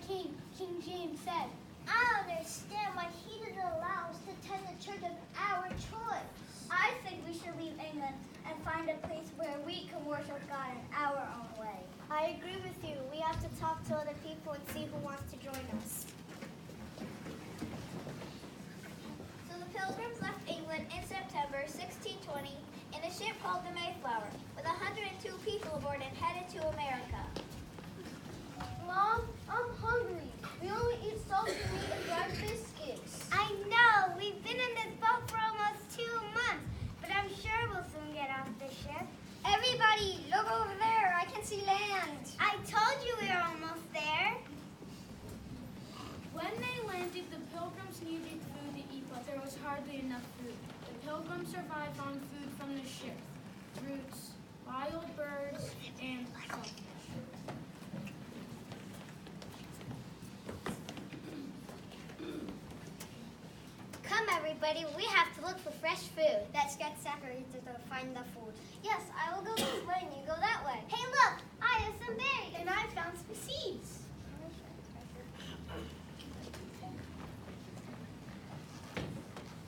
king, King James, said, "I understand why he didn't allow us to attend the church of our choice. I think we should leave England and find a place where we can worship God in our own way." I agree with you. We have to talk to other people and see who wants to join us. So the Pilgrims left England in September 1620 in a ship called the Mayflower, with 102 people aboard and headed to America. Mom, I'm hungry. We only eat salted meat and fried biscuits. I know. We've been in this boat for almost 2 months, but I'm sure we'll soon get off the ship. Everybody, look over there. I can see land. I told you we were almost there. When they landed, the Pilgrims needed food to eat, but there was hardly enough food. The Pilgrims survived on food from the ship, roots, wild birds, and shellfish. Come, everybody. We have to look for fresh food. Let's get separated to find the food. Yes, I will go this way and you go that way. Hey, look! I have some berries. And I found some seeds.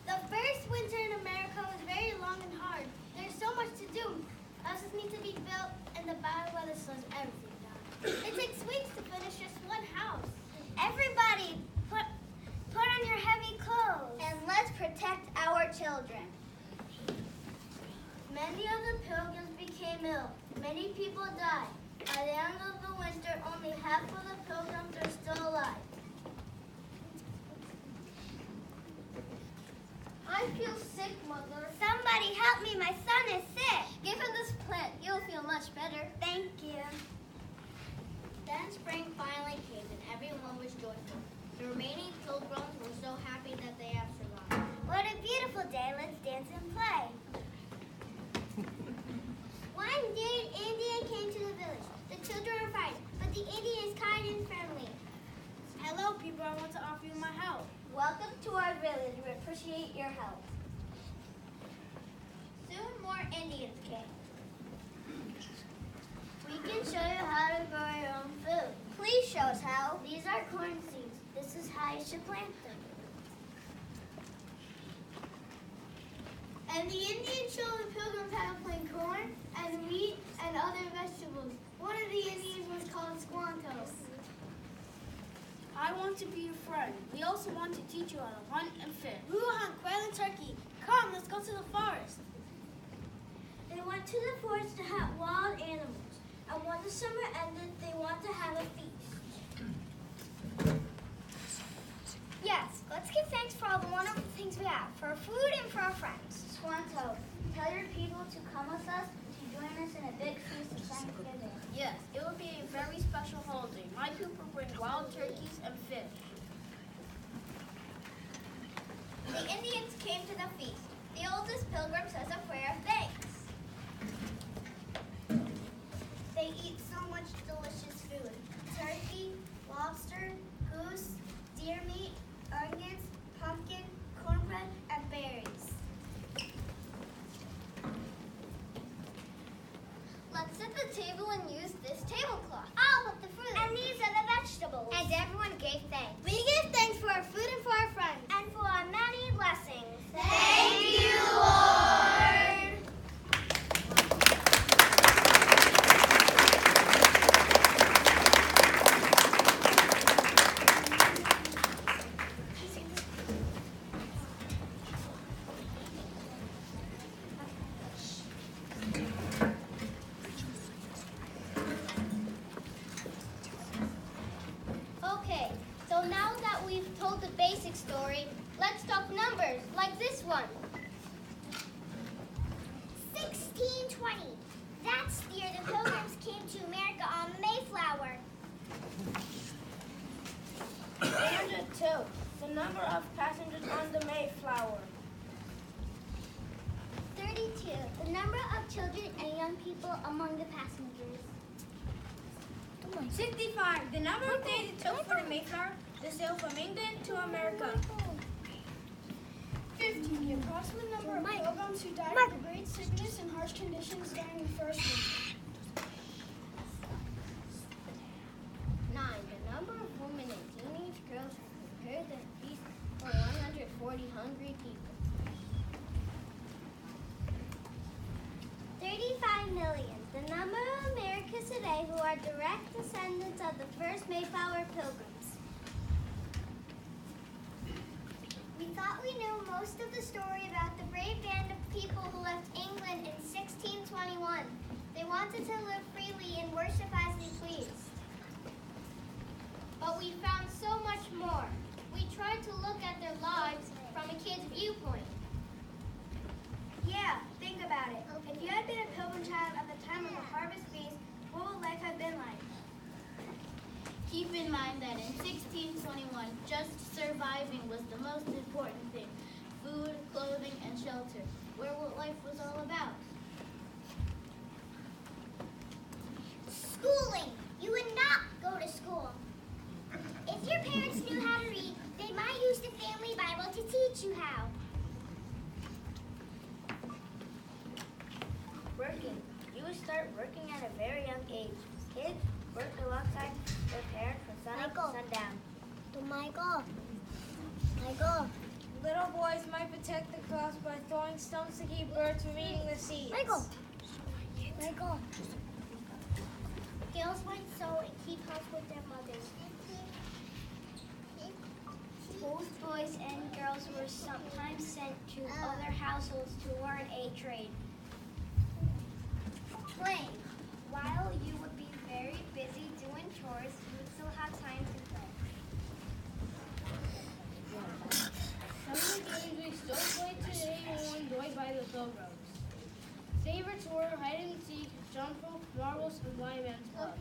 The first winter in America was very long and hard. There's so much to do. Houses need to be built, and the bad weather slows everything down. It takes weeks to finish just one house. Everybody, put on your heavy clothes. And let's protect our children. Many of the pilgrims became ill. Many people died. By the end of the winter, only half of the pilgrims are still alive. I feel sick, Mother. Somebody help me. My son is sick. Give him this plant. You'll feel much better. Thank you. Then spring finally came and everyone was joyful. The remaining pilgrims were so happy that they have survived. What a beautiful day. Let's dance and play. One day an Indian came to the village. The children were fighting, but the Indian is kind and friendly. Hello, people. I want to offer you my help. Welcome to our village. We appreciate your help. Soon more Indians came. We can show you how to grow your own food. Please show us how. These are corn seeds. This is how you should plant them. And the Indians showed the pilgrims how to plant corn and wheat and other vegetables. One of the Indians was called Squanto. I want to be your friend. We also want to teach you how to hunt and fish. We will hunt quail and turkey. Come, let's go to the forest. They went to the forest to hunt wild animals. And when the summer ended, they want to have a feast. Yes, let's give thanks for all the wonderful things we have, for our food and for our friends. Squanto, tell your people to come with us to join us in a big feast of Thanksgiving. Yes, it will be a very special holiday. My people bring wild turkeys and fish. The Indians came to the feast. The oldest pilgrim says a prayer of thanks. They eat so much delicious food. Turkey, lobster, goose, deer meat, onions, pumpkin, cornbread, and berries. Let's set the table and use this tablecloth. I'll put the fruit. And these are the vegetables. And everyone gave thanks. We give thanks for our food and for our friends. And for our many blessings. Thank you, Lord. Okay, so now that we've told the basic story, let's talk numbers, like this one. 1620. That's the year the Pilgrims came to America on Mayflower. 302. The number of passengers on the Mayflower. 32. The number of children and young people among the passengers. 65. The number of days it took for the Mayflower to sail from England to America. 50. The approximate number of pilgrims who died of great sickness and harsh conditions during the first winter. 9. The number of women 40 hungry people. 35 million, the number of Americans today who are direct descendants of the first Mayflower Pilgrims. We thought we knew most of the story about the brave band of people who left England in 1621. They wanted to live freely and worship as they pleased. But we found so much more. We tried to look at their lives from a kid's viewpoint. Yeah, think about it. If you had been a pilgrim child at the time of the harvest feast, what would life have been like? Keep in mind that in 1621, just surviving was the most important thing. Food, clothing, and shelter were what life was all about. Schooling. You would not go to school. If your parents knew how to read, they might use the family Bible to teach you how. Working. You would start working at a very young age. Kids work alongside their parents from sun up to sundown. Michael. Little boys might protect the crops by throwing stones to keep birds from eating the seeds. Michael. Girls might sew and keep house with their mothers. Both boys and girls were sometimes sent to other households to learn a trade. Playing. While you would be very busy doing chores, you would still have time to play. Some of the games we still play today were enjoyed by the pilgrims. Favorites were hide and seek, jump rope, marbles, and blind man's buff.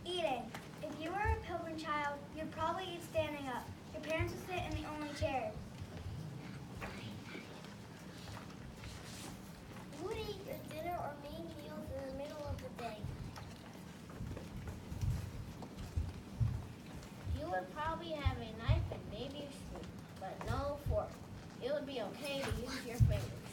Eating. If you were a pilgrim child, you'd probably eat standing up. Your parents would sit in the only chairs. You would eat your dinner or main meals in the middle of the day. You would probably have a knife and maybe a spoon, but no fork. It would be okay to use your fingers.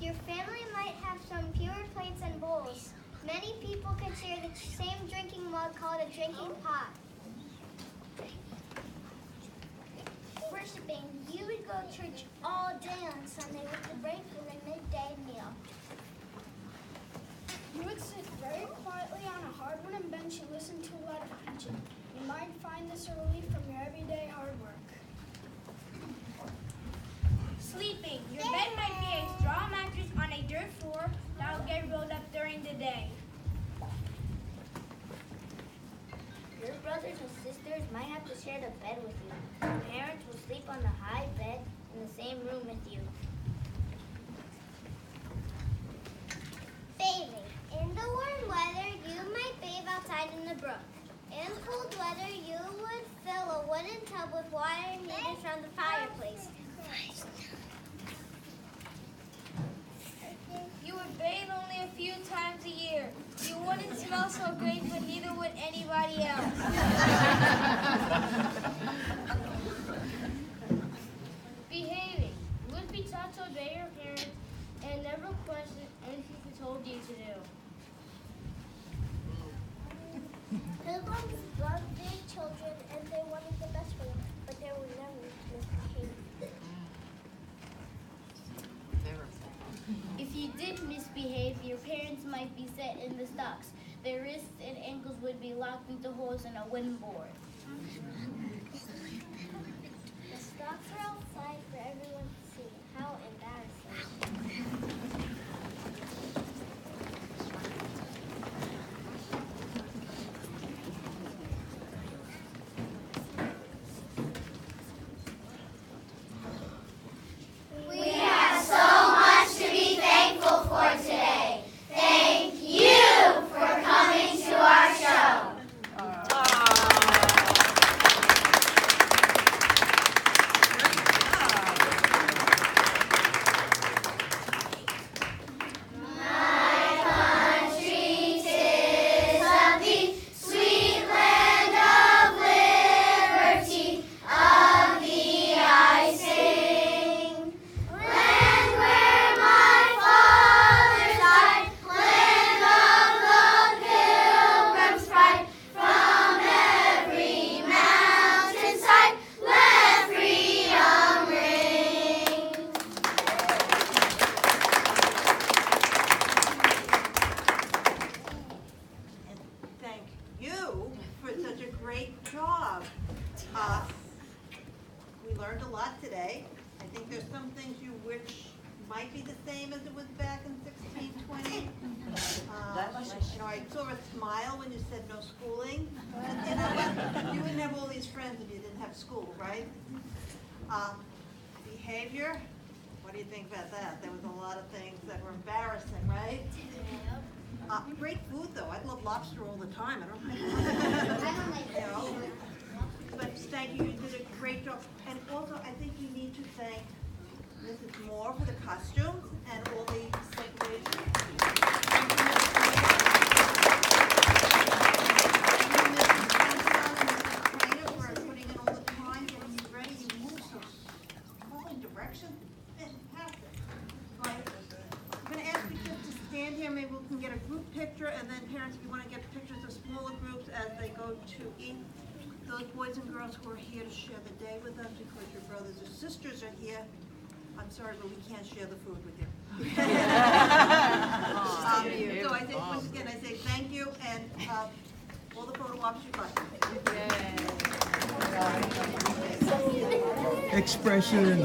Your family might have some fewer plates and bowls. Many people could share the same drinking mug called a drinking pot. Worshipping, you would go to church all day on Sunday with the break for the midday meal. You would sit very quietly on a hard wooden bench and listen to a lot of preaching. You might find this a relief from your everyday hard work. Sleeping. Your bed might be a straw mattress on a dirt floor that will get rolled up during the day. Your brothers and sisters might have to share the bed with you. Your parents will sleep on the high bed in the same room with you. Bathing. In the warm weather, you might bathe outside in the brook. In cold weather, you would fill a wooden tub with water needed from the fireplace. You would bathe only a few times a year. You wouldn't smell so great, but neither would anybody else. Behaving. You would be taught to obey your parents and never question anything they told you to do. Pilgrims loved their children and they wanted the best for them, but they were never misbehaved. If you did misbehave, your parents might be set in the stocks. Their wrists and ankles would be locked into holes in a wooden board. The stocks were outside for everyone to see. How embarrassing. Thank you for coming to our show. We learned a lot today. I think there's some things you wish might be the same as it was back in 1620. You know, I saw a smile when you said no schooling. And you know what? You wouldn't have all these friends if you didn't have school, right? Behavior, what do you think about that? There was a lot of things that were embarrassing, right? Great food, though. I'd love lobster all the time. I don't think. You know, but thank you. You did a great job. And also, I think you need to thank Mrs. Moore for the costumes and all the decorations. Thank you, Mrs. Trainer for putting in all the time, getting you ready. You move so small in direction. Fantastic. Right. I'm going to ask you just to stand here. Maybe we can get a group picture, and then parents, if you want to get pictures of smaller groups as they go to eat. Those boys and girls who are here to share the day with us because your brothers or sisters are here, I'm sorry, but we can't share the food with you. So I say, once again, I say thank you, and all the photo ops you'd like. Expression.